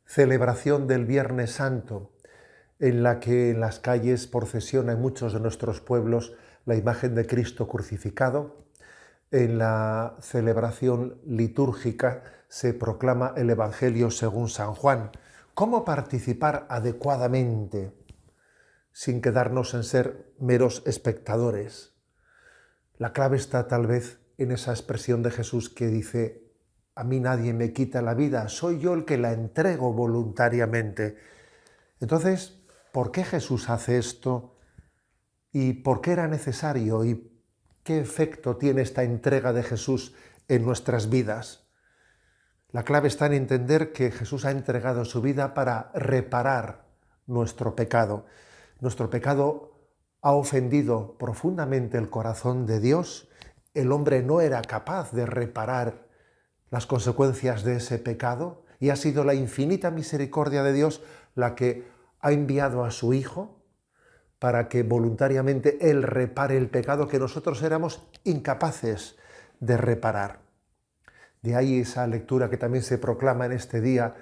celebración del Viernes Santo, en la que en las calles procesiona en muchos de nuestros pueblos la imagen de Cristo crucificado. En la celebración litúrgica se proclama el Evangelio según San Juan. ¿Cómo participar adecuadamente sin quedarnos en ser meros espectadores? La clave está tal vez en esa expresión de Jesús que dice: a mí nadie me quita la vida, soy yo el que la entrego voluntariamente. Entonces, ¿por qué Jesús hace esto? ¿Y por qué era necesario? ¿Y qué efecto tiene esta entrega de Jesús en nuestras vidas? La clave está en entender que Jesús ha entregado su vida para reparar nuestro pecado. Nuestro pecado ha ofendido profundamente el corazón de Dios. El hombre no era capaz de reparar las consecuencias de ese pecado y ha sido la infinita misericordia de Dios la que ha enviado a su Hijo para que voluntariamente Él repare el pecado que nosotros éramos incapaces de reparar. De ahí esa lectura que también se proclama en este día,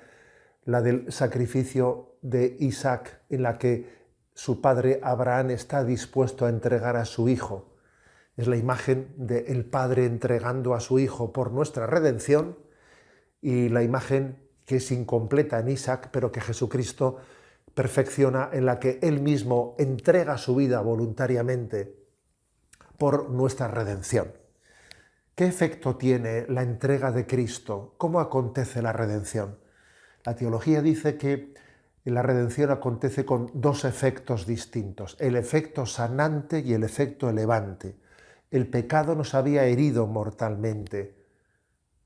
la del sacrificio de Isaac, en la que su padre Abraham está dispuesto a entregar a su hijo. Es la imagen del padre entregando a su hijo por nuestra redención, y la imagen que es incompleta en Isaac, pero que Jesucristo perfecciona, en la que Él mismo entrega su vida voluntariamente por nuestra redención. ¿Qué efecto tiene la entrega de Cristo? ¿Cómo acontece la redención? La teología dice que la redención acontece con dos efectos distintos: el efecto sanante y el efecto elevante. El pecado nos había herido mortalmente.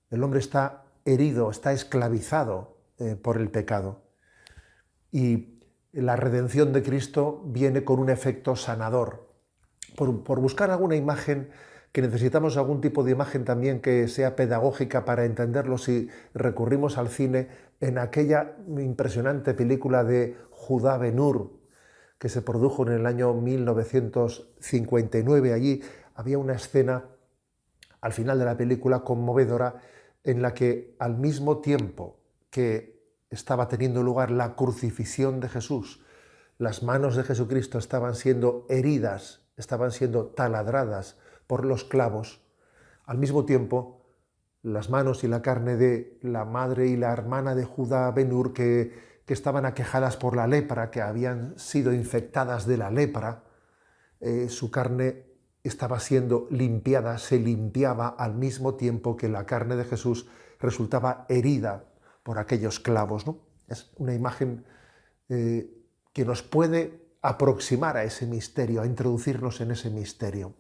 El hombre está herido, está esclavizado por el pecado. Y la redención de Cristo viene con un efecto sanador. Por buscar alguna imagen, que necesitamos algún tipo de imagen también que sea pedagógica para entenderlo, si recurrimos al cine, en aquella impresionante película de Judá Ben-Hur, que se produjo en el año 1959. Allí había una escena al final de la película conmovedora, en la que al mismo tiempo que estaba teniendo lugar la crucifixión de Jesús, las manos de Jesucristo estaban siendo heridas, estaban siendo taladradas por los clavos. Al mismo tiempo, las manos y la carne de la madre y la hermana de Judá Ben-Hur, que estaban aquejadas por la lepra, que habían sido infectadas de la lepra, su carne estaba siendo limpiada, se limpiaba al mismo tiempo que la carne de Jesús resultaba herida por aquellos clavos, ¿no? Es una imagen que nos puede aproximar a ese misterio, a introducirnos en ese misterio.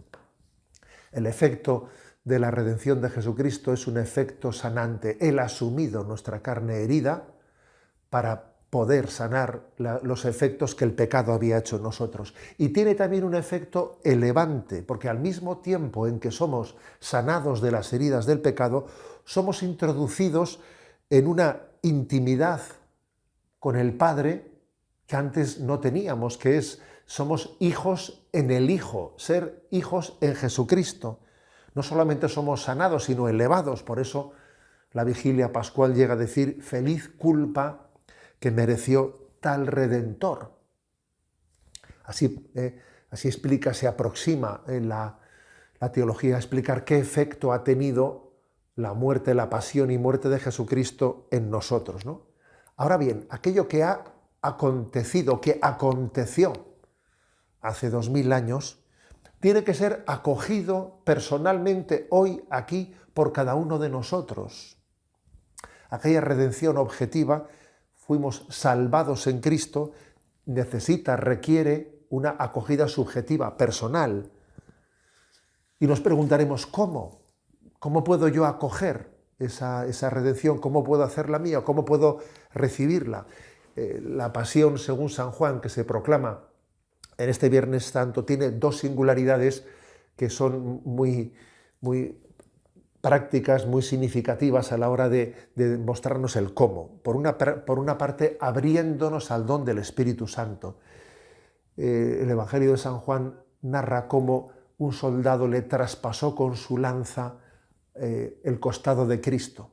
El efecto de la redención de Jesucristo es un efecto sanante. Él ha asumido nuestra carne herida para poder sanar los efectos que el pecado había hecho en nosotros. Y tiene también un efecto elevante, porque al mismo tiempo en que somos sanados de las heridas del pecado, somos introducidos en una intimidad con el Padre que antes no teníamos, que es: somos hijos en el Hijo, ser hijos en Jesucristo. No solamente somos sanados, sino elevados. Por eso la vigilia pascual llega a decir: feliz culpa que mereció tal Redentor. Así explica, se aproxima en la teología a explicar qué efecto ha tenido la muerte, la pasión y muerte de Jesucristo en nosotros, ¿no? Ahora bien, aquello que ha acontecido, que aconteció hace 2000 años, tiene que ser acogido personalmente hoy aquí por cada uno de nosotros. Aquella redención objetiva, fuimos salvados en Cristo, requiere una acogida subjetiva, personal. Y nos preguntaremos: ¿cómo? ¿Cómo puedo yo acoger esa redención? ¿Cómo puedo hacerla mía? ¿Cómo puedo recibirla? La pasión según San Juan, que se proclama en este Viernes Santo, tiene dos singularidades que son muy prácticas, muy significativas a la hora de mostrarnos el cómo. Por una parte, abriéndonos al don del Espíritu Santo. El Evangelio de San Juan narra cómo un soldado le traspasó con su lanza el costado de Cristo.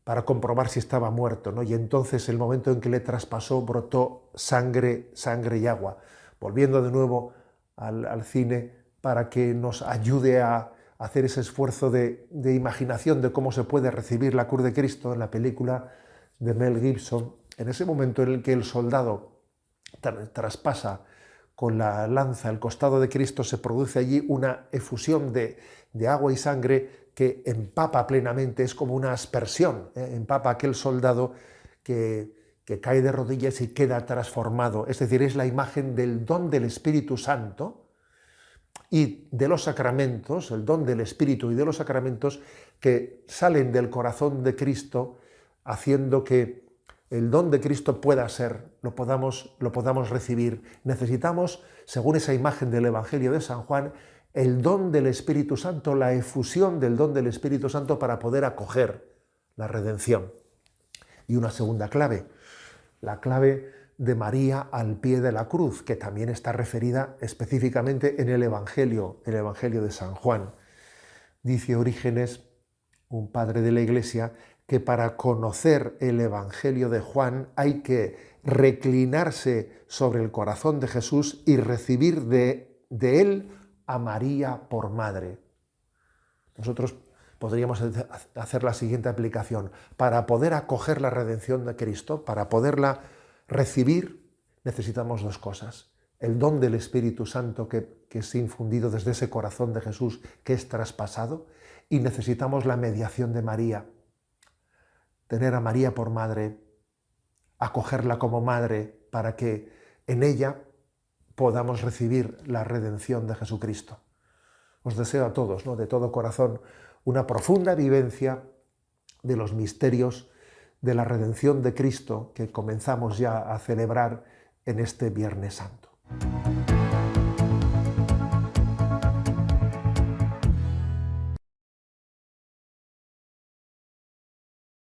para comprobar si estaba muerto, ¿no? Y entonces el momento en que le traspasó brotó sangre, sangre y agua. Volviendo de nuevo al cine para que nos ayude a hacer ese esfuerzo de imaginación de cómo se puede recibir la cruz de Cristo en la película de Mel Gibson, en ese momento en el que el soldado traspasa con la lanza el costado de Cristo, se produce allí una efusión de agua y sangre que empapa plenamente, es como una aspersión, empapa a aquel soldado que cae de rodillas y queda transformado. Es decir, es la imagen del don del Espíritu Santo y de los sacramentos, el don del Espíritu y de los sacramentos que salen del corazón de Cristo, haciendo que el don de Cristo pueda ser, lo podamos recibir. Necesitamos, según esa imagen del Evangelio de San Juan, el don del Espíritu Santo, la efusión del don del Espíritu Santo para poder acoger la redención. Y una segunda clave, la clave de María al pie de la cruz, que también está referida específicamente en el Evangelio de San Juan. Dice Orígenes, un padre de la Iglesia, que para conocer el Evangelio de Juan hay que reclinarse sobre el corazón de Jesús y recibir de él a María por madre. Nosotros podríamos hacer la siguiente aplicación. Para poder acoger la redención de Cristo, para poderla recibir, necesitamos dos cosas. El don del Espíritu Santo que es infundido desde ese corazón de Jesús que es traspasado, y necesitamos la mediación de María. Tener a María por madre, acogerla como madre para que en ella podamos recibir la redención de Jesucristo. Os deseo a todos, ¿no?, de todo corazón, una profunda vivencia de los misterios de la redención de Cristo que comenzamos ya a celebrar en este Viernes Santo.